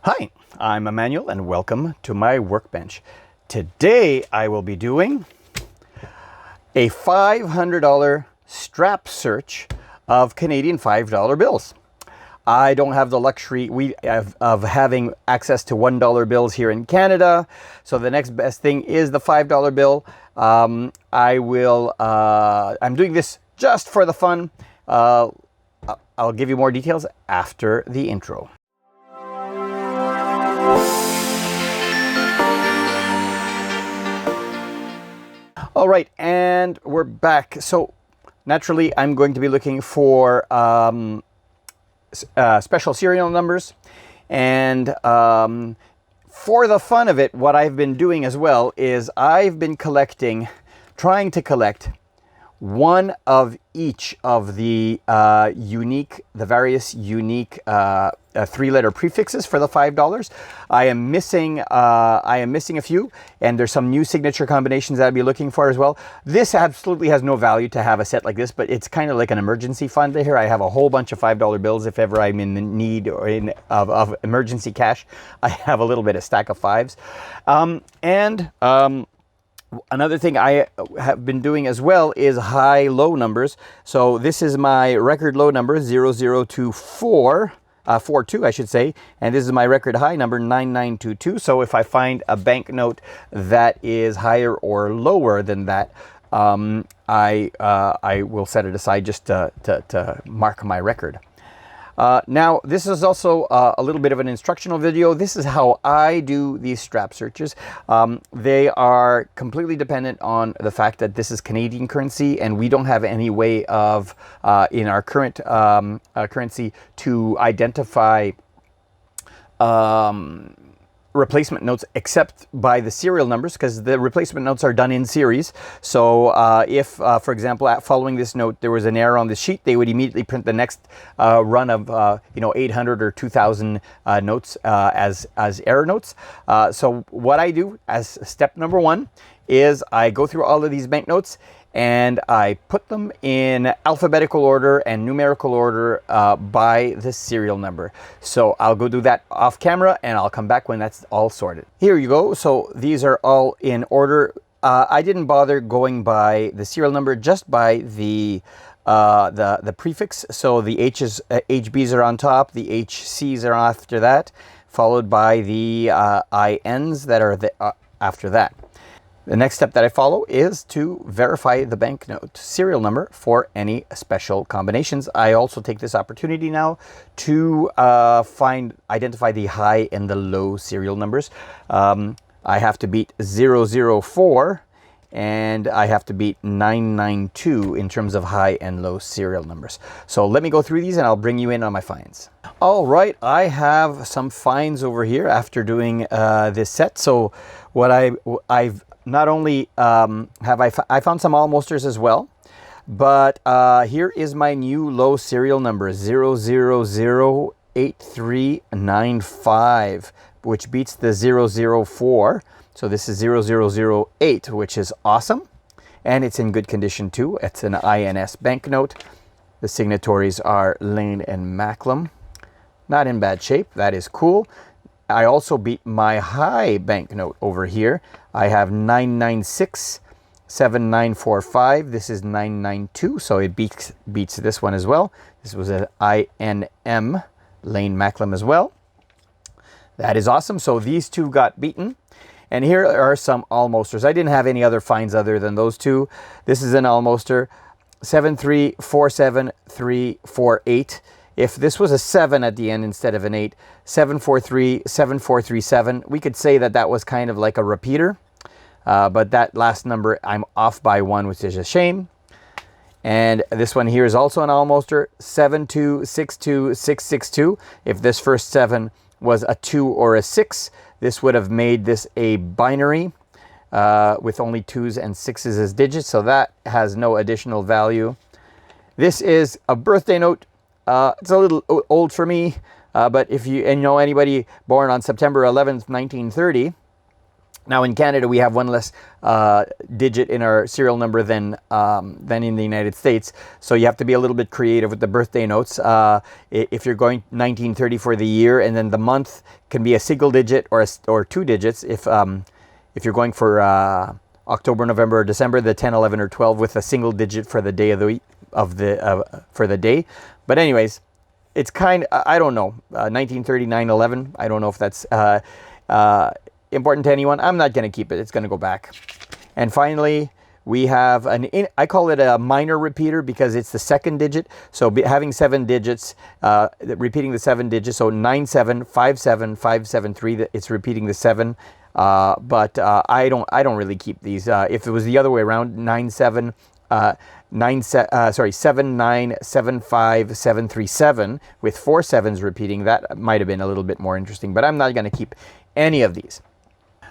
Hi, I'm Emmanuel and welcome to my workbench. Today I will be doing a $500 strap search of Canadian $5 bills. I don't have the luxury of having access to $1 bills here in Canada, so the next best thing is the $5 bill. I'm doing this just for the fun. I'll give you more details after the intro. All right, and we're back. So naturally, I'm going to be looking for special serial numbers. And for the fun of it, what I've been doing as well is I've been trying to collect one of each of the various unique three-letter prefixes for the $5. I am missing a few, and there's some new signature combinations that I'd be looking for as well. This absolutely has no value to have a set like this, but it's kind of like an emergency fund here. I have a whole bunch of $5 bills if ever I'm in the need or of emergency cash. I have a little bit of stack of fives, another thing I have been doing as well is high-low numbers. So this is my record low number, 0024, 42 I should say, and this is my record high number, 9922. So if I find a banknote that is higher or lower than that, I will set it aside just to mark my record. Now, this is also a little bit of an instructional video. This is how I do these strap searches. They are completely dependent on the fact that this is Canadian currency, and we don't have any way of, in our current currency, to identify replacement notes except by the serial numbers, because the replacement notes are done in series. So if, for example, following this note, there was an error on the sheet, they would immediately print the next run of 800 or 2,000 notes as error notes. So what I do as step number one is I go through all of these banknotes and I put them in alphabetical order and numerical order by the serial number. So I'll go do that off camera and I'll come back when that's all sorted. Here you go. So these are all in order. I didn't bother going by the serial number, just by the prefix. So the HBs are on top, the HCs are after that, followed by the INs that are after that. The next step that I follow is to verify the banknote serial number for any special combinations. I also take this opportunity now to identify the high and the low serial numbers. I have to beat 004 and I have to beat 992 in terms of high and low serial numbers. So let me go through these and I'll bring you in on my finds. All right, I have some finds over here after doing this set. So what I've not only I found some almosters as well, but here is my new low serial number, 0008395, which beats the 004. So this is 0008, which is awesome. And it's in good condition too. It's an INS banknote. The signatories are Lane and Macklem. Not in bad shape. That is cool. I also beat my high banknote over here. I have 9967945. This is 992, so it beats this one as well. This was an INM, Lane Macklem as well. That is awesome. So these two got beaten. And here are some almosters. I didn't have any other finds other than those two. This is an almoster, 7347348. If this was a 7 at the end instead of an 8, 7437437, we could say that that was kind of like a repeater. But that last number, I'm off by 1, which is a shame. And this one here is also an almoster, 7262662. If this first 7 was a 2 or a 6, this would have made this a binary with only 2s and 6s as digits. So that has no additional value. This is a birthday note. It's a little old for me, but if you know anybody born on September 11th, 1930, Now in Canada, we have one less digit in our serial number than in the United States. So you have to be a little bit creative with the birthday notes. If you're going 1930 for the year, and then the month can be a single digit or 2 digits. If you're going for October, November, or December, the 10, 11, or 12 with a single digit for the day of the week for the day. But anyways, it's I don't know, 1930, 9/11. I don't know if that's important to anyone. I'm not going to keep it. It's going to go back. And finally, we have I call it a minor repeater because it's the second digit. So having 7 digits, repeating the 7 digits. So 9757573. It's repeating the 7. But I don't really keep these. If it was the other way around, 7975737 with 4 sevens repeating, that might have been a little bit more interesting. But I'm not going to keep any of these.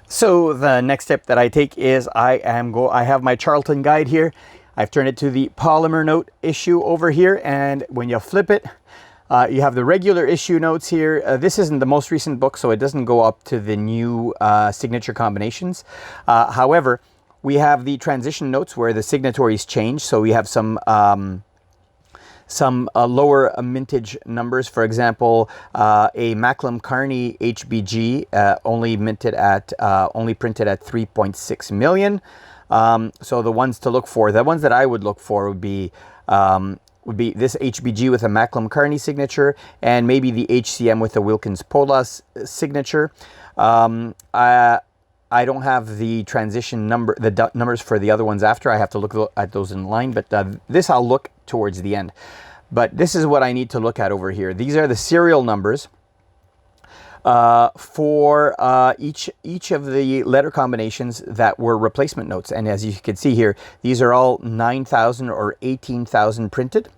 So the next step that I take is I have my Charlton guide here. I've turned it to the polymer note issue over here, and when you flip it, you have the regular issue notes here. This isn't the most recent book, so it doesn't go up to the new signature combinations. However, we have the transition notes where the signatories change. So we have some lower mintage numbers. For example, a Macklem Carney HBG only printed at 3.6 million. So the ones to look for, the ones that I would look for would be this HBG with a Macklem Carney signature, and maybe the HCM with a Wilkins Polas signature. I don't have the transition numbers for the other ones after. I have to look at those in line, but this I'll look towards the end. But this is what I need to look at over here. These are the serial numbers for each of the letter combinations that were replacement notes. And as you can see here, these are all 9,000 or 18,000 printed.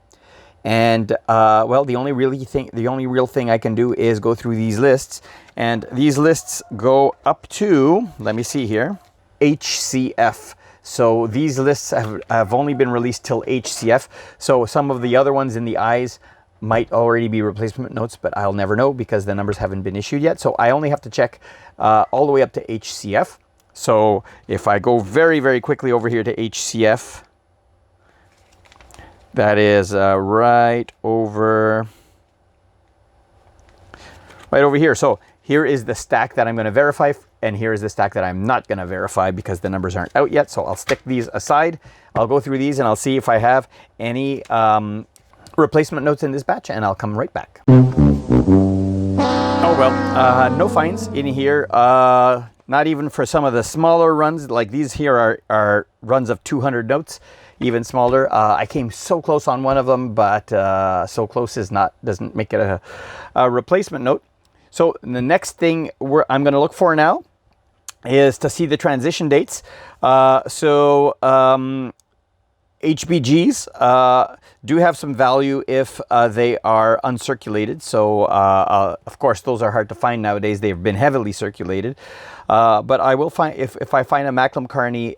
And well, the only real thing I can do is go through these lists, and these lists go up to, let me see here, HCF. So these lists have only been released till HCF. So some of the other ones in the eyes might already be replacement notes, but I'll never know because the numbers haven't been issued yet. So I only have to check all the way up to HCF. So if I go very, very quickly over here to HCF, that is right over here. So here is the stack that I'm going to verify, and here is the stack that I'm not going to verify because the numbers aren't out yet. So I'll stick these aside. I'll go through these and I'll see if I have any replacement notes in this batch, and I'll come right back. Oh well, no finds in here. Not even for some of the smaller runs. Like these here are runs of 200 notes. Even smaller. I came so close on one of them, but so close doesn't make it a replacement note. So the next thing I'm going to look for now is to see the transition dates. HBGs do have some value if they are uncirculated. So of course those are hard to find nowadays. They've been heavily circulated. But I will find, if I find a Macklem Carney,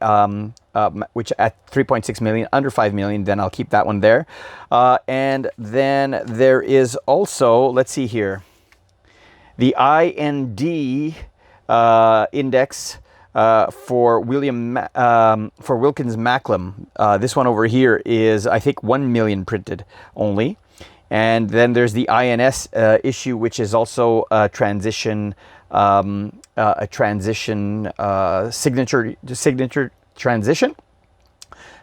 which at 3.6 million, under 5 million, then I'll keep that one there. And then there is also, let's see here, the IND index for Wilkins Macklem. This one over here is, I think, 1 million printed only. And then there's the INS issue, which is also a transition signature transition.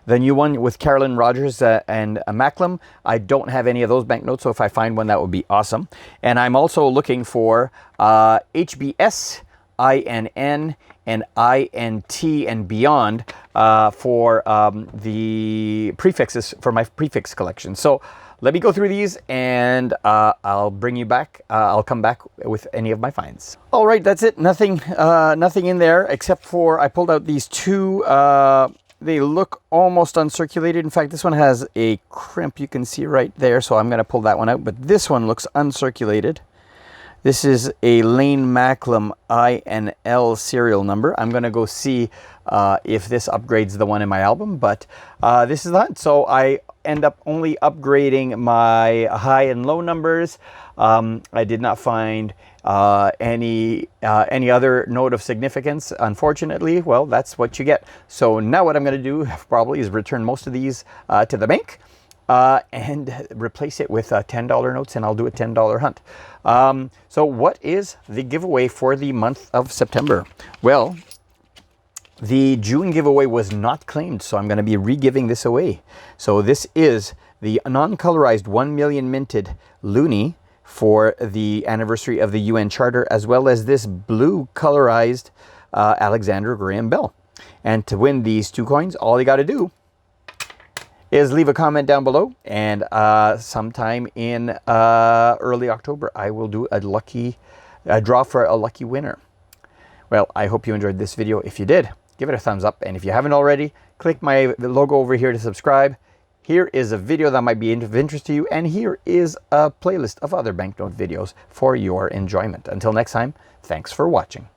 The new one with Carolyn Rogers and Macklem, I don't have any of those banknotes, so if I find one, that would be awesome. And I'm also looking for HBS, INN, and INT and beyond for the prefixes for my prefix collection. So let me go through these, and I'll bring you back. I'll come back with any of my finds. All right, that's it. Nothing in there except for I pulled out these two. They look almost uncirculated. In fact, this one has a crimp you can see right there, so I'm going to pull that one out. But this one looks uncirculated. This is a Lane Macklem INL serial number. I'm going to go see if this upgrades the one in my album, but this is that. So I end up only upgrading my high and low numbers. I did not find any other note of significance, unfortunately, well, that's what you get. So now what I'm going to do probably is return most of these to the bank and replace it with $10 notes, and I'll do a $10 hunt. So what is the giveaway for the month of September? Well, the June giveaway was not claimed, so I'm going to be re-giving this away. So this is the non-colorized 1 million minted loonie for the anniversary of the UN Charter, as well as this blue colorized Alexander Graham Bell. And to win these 2 coins, all you got to do is leave a comment down below, and sometime in early October, I will do a draw for a lucky winner. Well, I hope you enjoyed this video. If you did, give it a thumbs up, and if you haven't already, click my logo over here to subscribe. Here is a video that might be of interest to you, and here is a playlist of other banknote videos for your enjoyment. Until next time, thanks for watching.